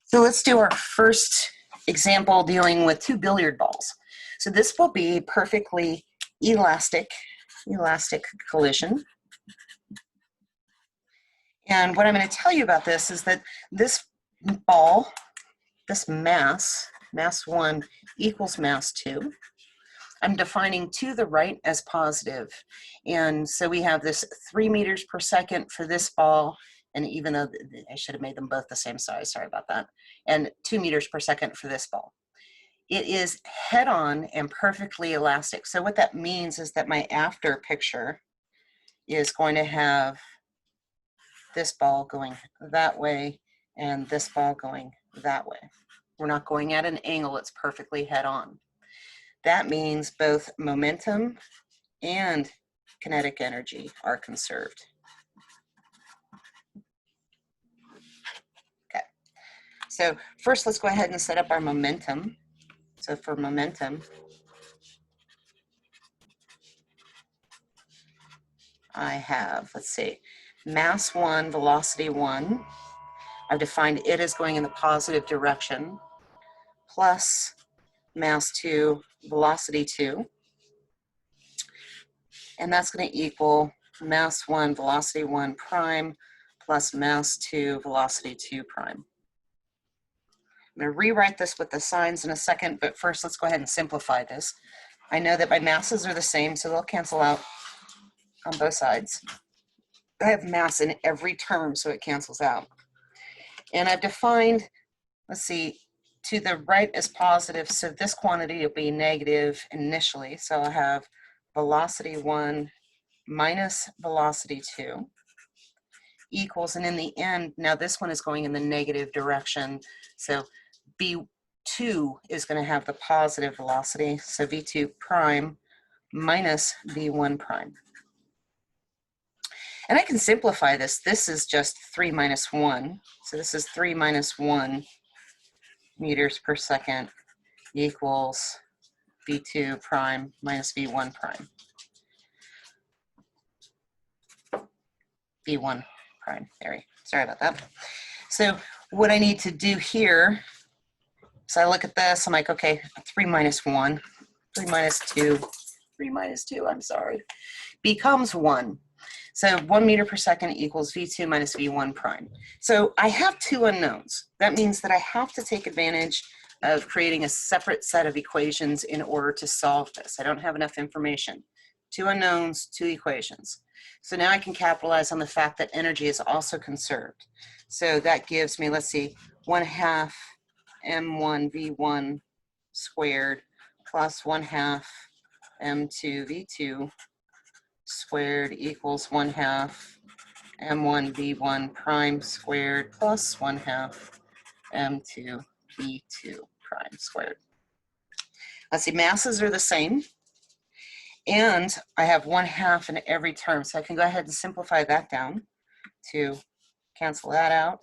So let's do our first example dealing with two billiard balls. So this will be perfectly elastic collision. And what I'm going to tell you about this is that this ball, this mass 1 equals mass 2. I'm defining to the right as positive. And so we have this 3 meters per second for this ball. And even though I should have made them both the same size, sorry about that. And 2 meters per second for this ball. It is head-on and perfectly elastic. So what that means is that my after picture is going to have this ball going that way and this ball going that way. We're not going at an angle, it's perfectly head-on. That means both momentum and kinetic energy are conserved. Okay, so first let's go ahead and set up our momentum. So for momentum, I have, let's see, mass 1, velocity 1. I've defined it as going in the positive direction, plus mass 2, velocity 2. And that's going to equal mass 1, velocity 1 prime, plus mass 2, velocity 2 prime. I'm going to rewrite this with the signs in a second, but first let's go ahead and simplify this. I know that my masses are the same, so they'll cancel out on both sides. I have mass in every term, so it cancels out. And I've defined, let's see, to the right as positive, so this quantity will be negative initially. So I'll have velocity 1 minus velocity 2 equals, and in the end, now this one is going in the negative direction, so V2 is going to have the positive velocity, so V2 prime minus V1 prime. And I can simplify this. This is just 3 minus 1. So this is 3 minus 1 meters per second equals V2 prime minus V1 prime. V1 prime. Sorry about that. So what I need to do here, so I look at this, I'm like, okay, 3 minus 1, 3 minus 2, 3 minus 2, I'm sorry, becomes 1. So 1 meter per second equals V2 minus V1 prime. So I have two unknowns. That means that I have to take advantage of creating a separate set of equations in order to solve this. I don't have enough information. Two unknowns, two equations. So now I can capitalize on the fact that energy is also conserved. So that gives me, let's see, 1/2 m1 v1 squared plus 1/2 m2 v2 squared equals 1/2 m1 v1 prime squared plus 1/2 m2 v2 prime squared. Let's see, masses are the same, and I have 1/2 in every term, so I can go ahead and simplify that down to cancel that out.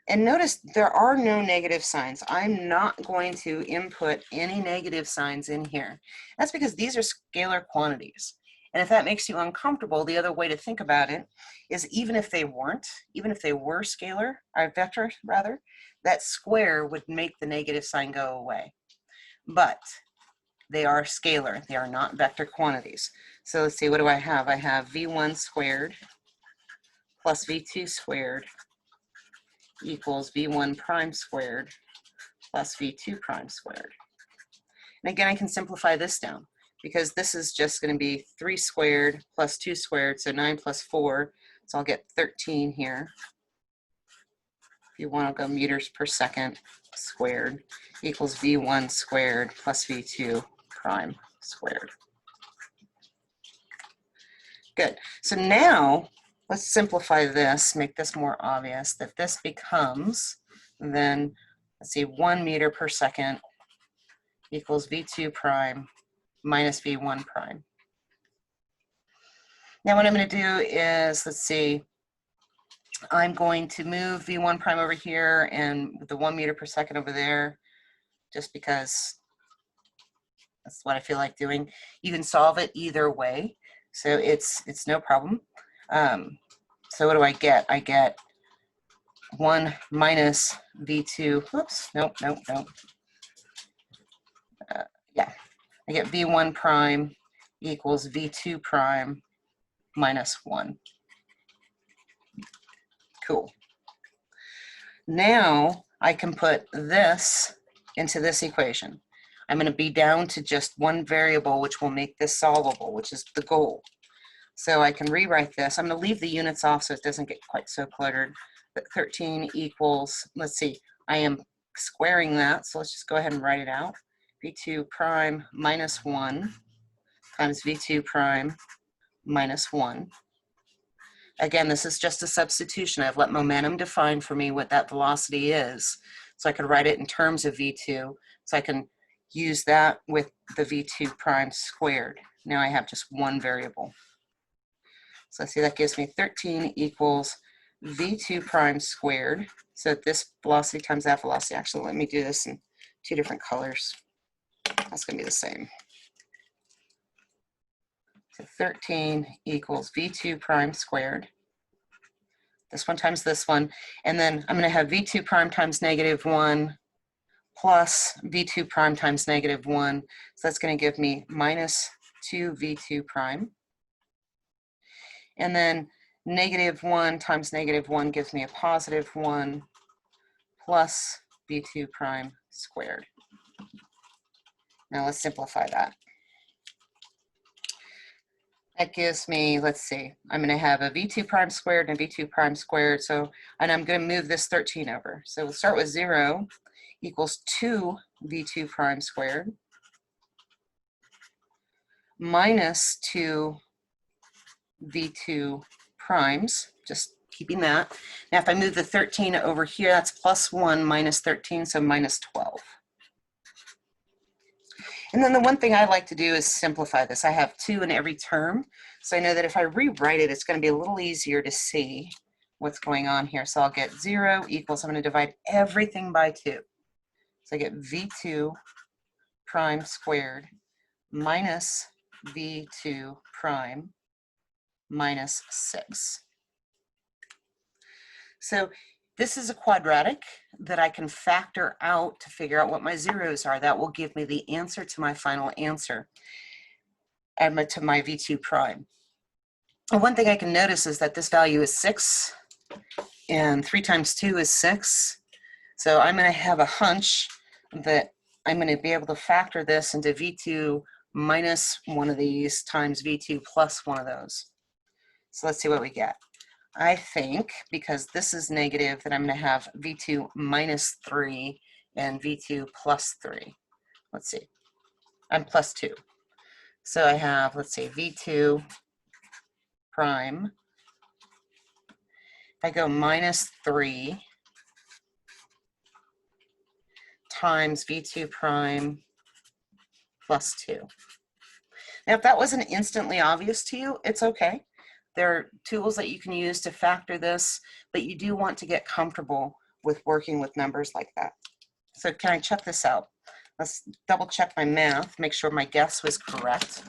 And notice there are no negative signs. I'm not going to input any negative signs in here. That's because these are scalar quantities. And if that makes you uncomfortable, the other way to think about it is even if they weren't, even if they were scalar, or vector rather, that square would make the negative sign go away. But they are scalar, they are not vector quantities. So let's see, what do I have? I have V1 squared plus V2 squared equals V1 prime squared plus V2 prime squared. And again, I can simplify this down because this is just going to be 3 squared plus 2 squared, so 9 plus 4, so I'll get 13 here. If you want to go meters per second squared equals V1 squared plus V2 prime squared. Good. So now let's simplify this, make this more obvious, that this becomes then, let's see, 1 meter per second equals V2 prime minus V1 prime. Now what I'm going to do is, let's see, I'm going to move V1 prime over here and the 1 meter per second over there, just because that's what I feel like doing. You can solve it either way, so it's no problem. So what do I get? I get 1 minus v2, oops, nope. Yeah, I get v1 prime equals v2 prime minus 1. Cool. Now I can put this into this equation. I'm going to be down to just one variable, which will make this solvable, which is the goal. So I can rewrite this. I'm going to leave the units off so it doesn't get quite so cluttered. But 13 equals, let's see, I am squaring that, so let's just go ahead and write it out. v2 prime minus 1 times v2 prime minus 1. Again, this is just a substitution. I've let momentum define for me what that velocity is. So I could write it in terms of v2. So I can use that with the v2 prime squared. Now I have just one variable. So let's see, that gives me 13 equals v2 prime squared. So this velocity times that velocity. Actually, let me do this in two different colors. That's going to be the same. So 13 equals v2 prime squared. This one times this one. And then I'm going to have v2 prime times negative 1 plus v2 prime times negative 1. So that's going to give me minus 2 v2 prime. And then negative 1 times negative 1 gives me a positive 1 plus v2 prime squared. Now let's simplify that. That gives me, let's see, I'm going to have a v2 prime squared and a v2 prime squared. So, and I'm going to move this 13 over. So we'll start with 0 equals 2 v2 prime squared minus 2 v2 primes, just keeping that. Now if I move the 13 over here, that's plus 1 minus 13, so minus 12. And then the one thing I like to do is simplify this. I have 2 in every term, so I know that if I rewrite it, it's going to be a little easier to see what's going on here. So I'll get 0 equals, I'm going to divide everything by 2. So I get v2 prime squared minus v2 prime minus 6. So this is a quadratic that I can factor out to figure out what my zeros are. That will give me the answer to my final answer, and to my v2 prime. And one thing I can notice is that this value is 6, and 3 times 2 is 6. So I'm going to have a hunch that I'm going to be able to factor this into v2 minus one of these times v2 plus one of those. So let's see what we get. I think, because this is negative, that I'm going to have v2 minus 3 and v2 plus 3. Let's see. I'm plus 2. So I have, let's see, v2 prime. If I go minus 3 times v2 prime plus 2. Now, if that wasn't instantly obvious to you, it's okay. There are tools that you can use to factor this, but you do want to get comfortable with working with numbers like that. So can I check this out? Let's double check my math, make sure my guess was correct.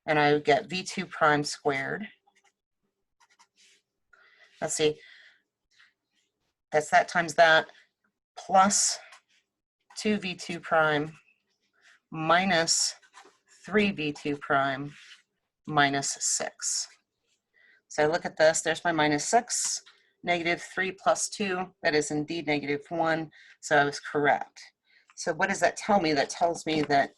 And I would get v2 prime squared. Let's see, that's that times that, plus 2 v2 prime minus 3 v2 prime minus 6. So I look at this, there's my minus 6, negative 3 plus 2, that is indeed negative 1, so I was correct. So what does that tell me? That tells me that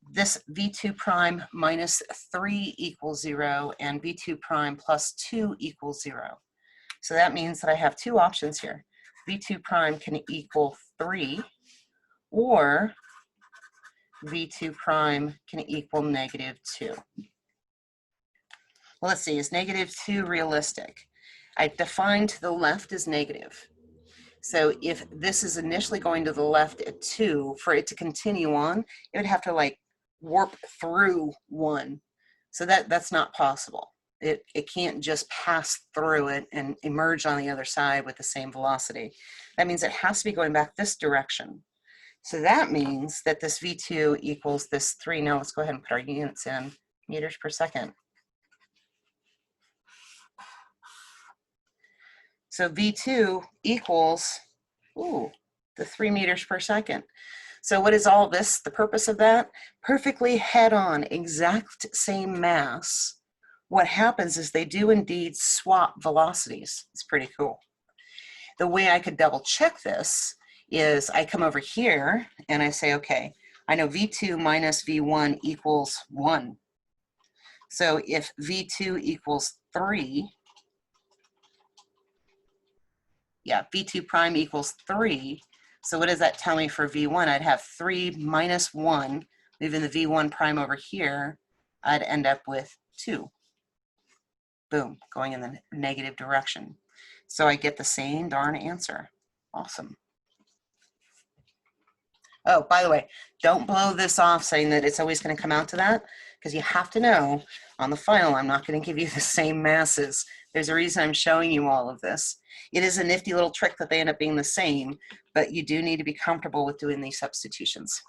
this v2 prime minus 3 equals 0 and v2 prime plus 2 equals 0. So that means that I have two options here. v2 prime can equal 3, or v2 prime can equal negative 2. Well, let's see, is negative 2 realistic? I defined to the left as negative. So if this is initially going to the left at 2, for it to continue on, it would have to like warp through 1. So that's not possible. It can't just pass through it and emerge on the other side with the same velocity. That means it has to be going back this direction. So that means that this v2 equals this 3. Now let's go ahead and put our units in, meters per second. So V2 equals, ooh, the 3 meters per second. So what is all this, the purpose of that? Perfectly head-on, exact same mass. What happens is they do indeed swap velocities. It's pretty cool. The way I could double check this is I come over here and I say, okay, I know V2 minus V1 equals 1. So if V2 equals 3, yeah, V2 prime equals 3. So what does that tell me for V1? I'd have 3 minus 1, moving the V1 prime over here, I'd end up with 2. Boom, going in the negative direction. So I get the same darn answer. Awesome. Oh, by the way, don't blow this off saying that it's always going to come out to that, because you have to know on the final, I'm not going to give you the same masses. There's a reason I'm showing you all of this. It is a nifty little trick that they end up being the same, but you do need to be comfortable with doing these substitutions.